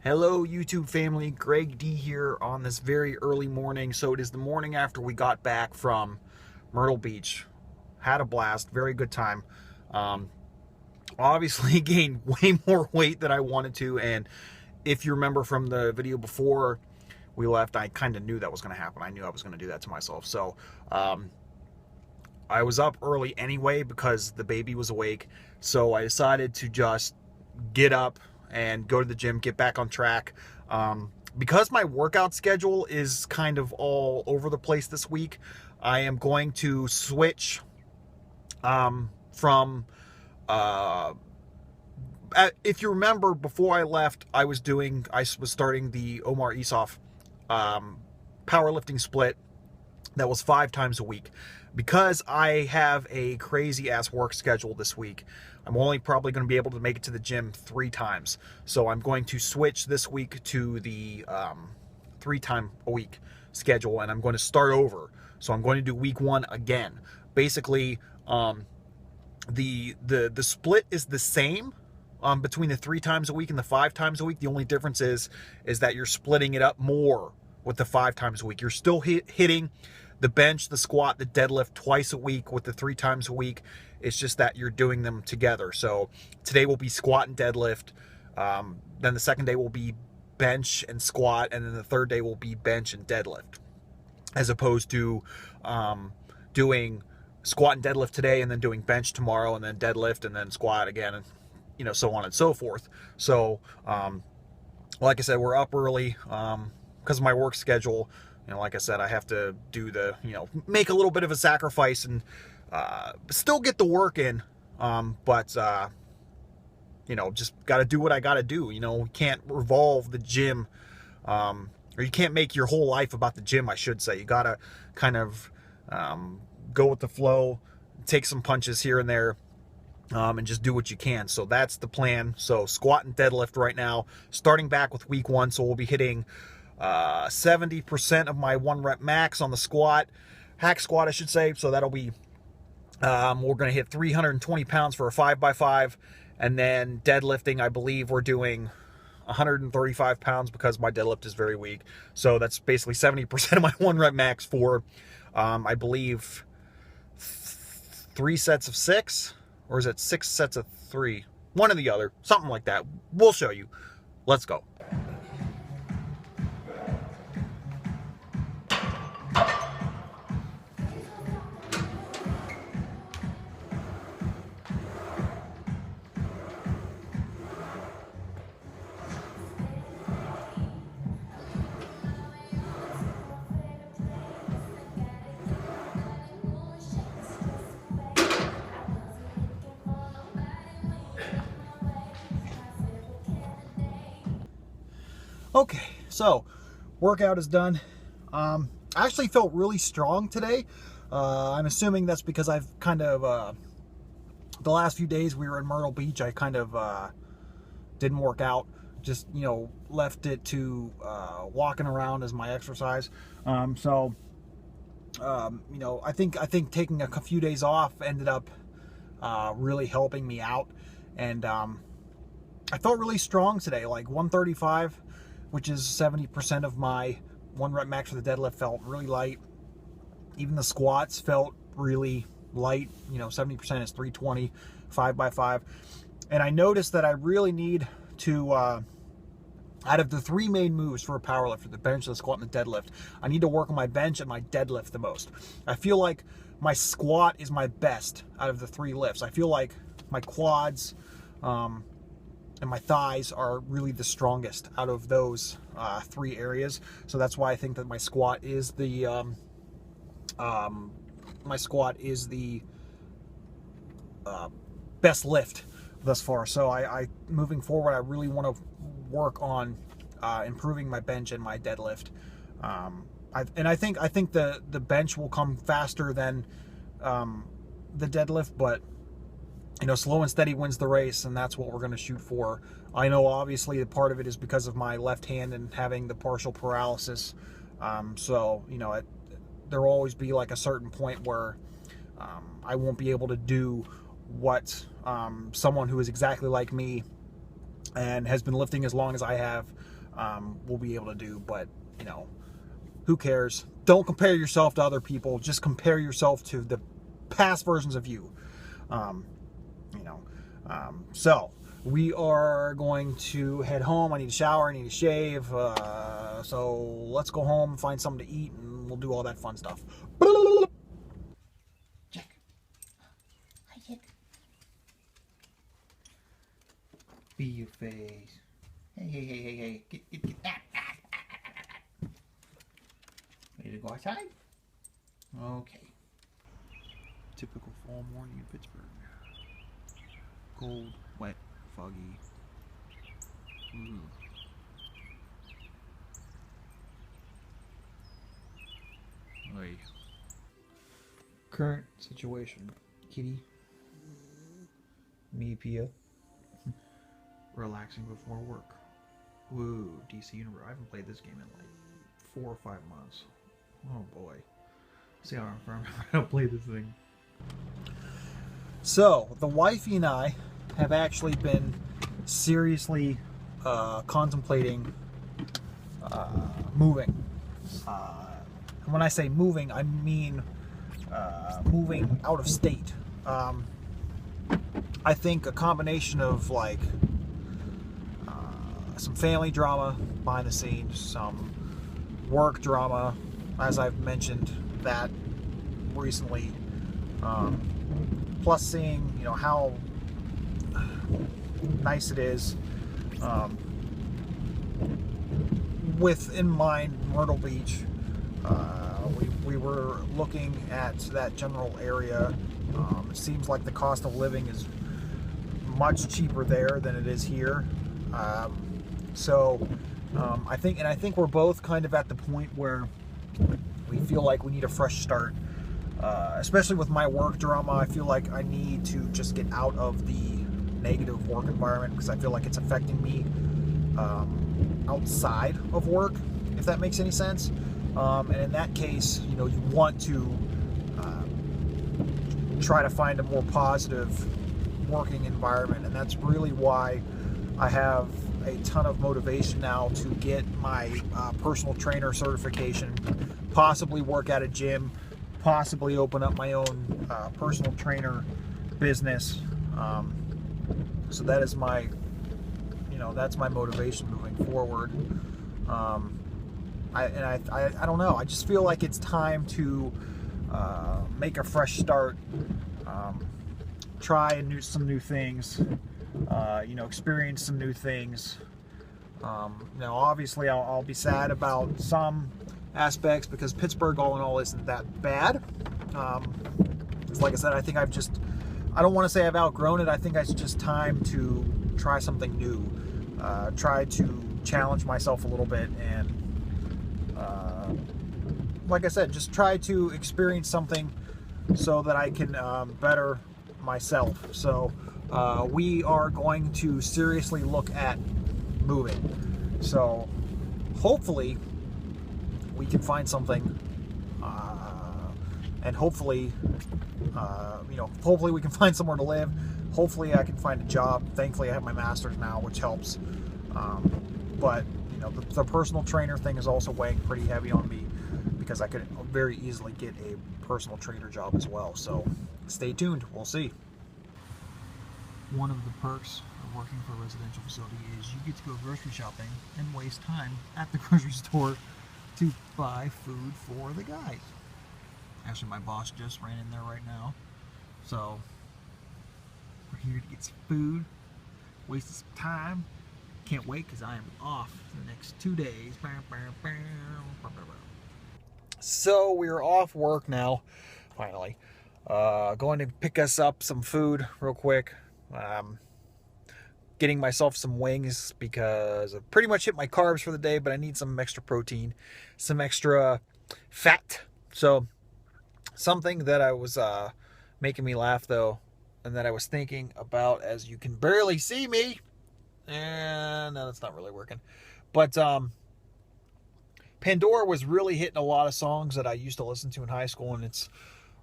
Hello YouTube family, Greg D here on this very early morning. So it is the morning after we got back from Myrtle Beach. Had a blast, very good time. Um, Obviously gained way more weight than I wanted to, and if you remember from the video before we left, I kind of knew that was going to happen. I knew I was going to do that to myself. So I was up early anyway because the baby was awake. So I decided to just get up and go to the gym, get back on track. Because my workout schedule is kind of all over the place this week, I am going to switch from if you remember, before I left, I was starting the Omar Isuf powerlifting split that was 5 times a week. Because I have a crazy ass work schedule this week, I'm only probably going to be able to make it to the gym 3 times. So I'm going to switch this week to the 3 time a week schedule, and I'm going to start over. So I'm going to do week 1 again. Basically, the split is the same between the 3 times a week and the 5 times a week. The only difference is that you're splitting it up more with the 5 times a week. You're still hitting the bench, the squat, the deadlift twice a week with the 3 times a week. It's just that you're doing them together. So today will be squat and deadlift. Then the second day will be bench and squat. And then the third day will be bench and deadlift. As opposed to doing squat and deadlift today and then doing bench tomorrow and then deadlift and then squat again, and so on and so forth. So like I said, we're up early because of my work schedule. Like I said, I have to do make a little bit of a sacrifice and still get the work in, but just got to do what I got to do. You can't revolve the gym, or you can't make your whole life about the gym, I should say. You got to kind of go with the flow, take some punches here and there, and just do what you can. So that's the plan. So squat and deadlift right now, starting back with week 1. So we'll be hitting 70% of my 1 rep max on the squat, hack squat I should say. So that'll be we're going to hit 320 pounds for a 5x5, and then deadlifting, I believe we're doing 135 pounds because my deadlift is very weak. So that's basically 70% of my 1 rep max for I believe 3 sets of 6, or is it 6 sets of 3? One or the other, something like that. We'll show you. Let's go. Okay, so workout is done. I actually felt really strong today. I'm assuming that's because I've kind of, the last few days we were in Myrtle Beach, I kind of didn't work out. Just, left it to walking around as my exercise. I think taking a few days off ended up really helping me out. And I felt really strong today, like 135. Which is 70% of my 1 rep max for the deadlift, felt really light. Even the squats felt really light. 70% is 320, 5x5. And I noticed that I really need to, out of the 3 main moves for a powerlifter, the bench, the squat, and the deadlift, I need to work on my bench and my deadlift the most. I feel like my squat is my best out of the 3 lifts. I feel like my quads, and my thighs are really the strongest out of those 3 areas. So that's why I think that my squat is the best lift thus far. So I moving forward, I really want to work on improving my bench and my deadlift. I think the bench will come faster than the deadlift, but slow and steady wins the race, and that's what we're going to shoot for. I know obviously a part of it is because of my left hand and having the partial paralysis. There will always be like a certain point where I won't be able to do what someone who is exactly like me and has been lifting as long as I have we'll be able to do. But, you know, who cares? Don't compare yourself to other people. Just compare yourself to the past versions of you. You know, so we are going to head home. I need a shower. I need a shave. So let's go home and find something to eat, and we'll do all that fun stuff. Jack. Hi, Jack. Be your face. Hey. Get. Ready to go outside? Okay. Typical fall morning in Pittsburgh. Cold, wet, foggy. Oy. Current situation. Kitty. Me, Pia. Relaxing before work. Woo, DC Universe. I haven't played this game in like 4 or 5 months. Oh boy. See how I don't play this thing. So, the wifey and I have actually been seriously contemplating moving. And when I say moving, I mean moving out of state. I think a combination of like some family drama behind the scenes, some work drama, as I've mentioned that recently, plus seeing, you know, how nice it is with in mind Myrtle Beach. We were looking at that general area. It seems like the cost of living is much cheaper there than it is here. I think we're both kind of at the point where we feel like we need a fresh start. Especially with my work drama, I feel like I need to just get out of the negative work environment because I feel like it's affecting me outside of work, if that makes any sense. And in that case, you know, you want to try to find a more positive working environment, and that's really why I have a ton of motivation now to get my personal trainer certification, possibly work at a gym, possibly open up my own personal trainer business. So that is my, you know, that's my motivation moving forward. I don't know. I just feel like it's time to make a fresh start, try some new things, you know, experience some new things. Now, obviously, I'll be sad about some aspects because Pittsburgh, all in all, isn't that bad. It's like I said, I think I don't want to say I've outgrown it. I think it's just time to try something new, try to challenge myself a little bit, and like I said, just try to experience something so that I can better myself. So we are going to seriously look at moving. So hopefully we can find something, and hopefully, you know, hopefully we can find somewhere to live. Hopefully I can find a job. Thankfully I have my master's now, which helps. But you know, the personal trainer thing is also weighing pretty heavy on me because I could very easily get a personal trainer job as well. So stay tuned. We'll see. One of the perks of working for a residential facility is you get to go grocery shopping and waste time at the grocery store to buy food for the guys. Actually, my boss just ran in there right now. So we're here to get some food, wasting some time. Can't wait because I am off the next 2 days. So we're off work now, finally. Going to pick us up some food real quick. Getting myself some wings because I've pretty much hit my carbs for the day, but I need some extra protein, some extra fat. So something that I was making me laugh though, and that I was thinking about, as you can barely see me, and no, that's not really working, but Pandora was really hitting a lot of songs that I used to listen to in high school, and it's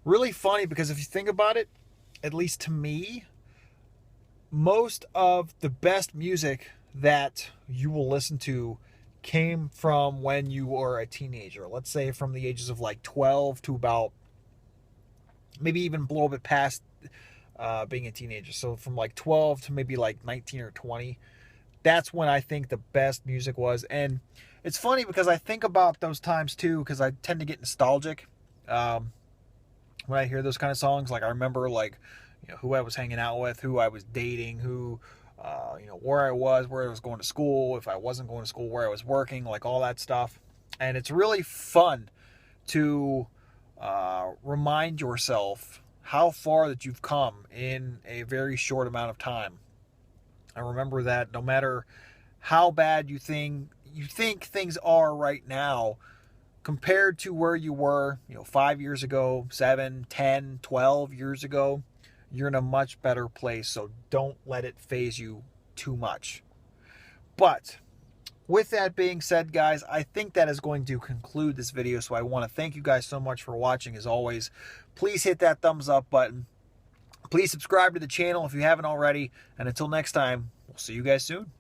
really funny because if you think about it, at least to me, most of the best music that you will listen to came from when you were a teenager. Let's say from the ages of like 12 to about maybe even a little bit past being a teenager. So from like 12 to maybe like 19 or 20. That's when I think the best music was. And it's funny because I think about those times too, because I tend to get nostalgic when I hear those kind of songs. Like I remember like, you know, who I was hanging out with, who I was dating, who, you know, where I was going to school, if I wasn't going to school, where I was working, like all that stuff. And it's really fun to remind yourself how far that you've come in a very short amount of time. I remember that no matter how bad you think things are right now, compared to where you were, you know, 5 years ago, 7, 10, 12 years ago, you're in a much better place. So don't let it faze you too much. But with that being said, guys, I think that is going to conclude this video. So I want to thank you guys so much for watching. As always, please hit that thumbs up button. Please subscribe to the channel if you haven't already. And until next time, we'll see you guys soon.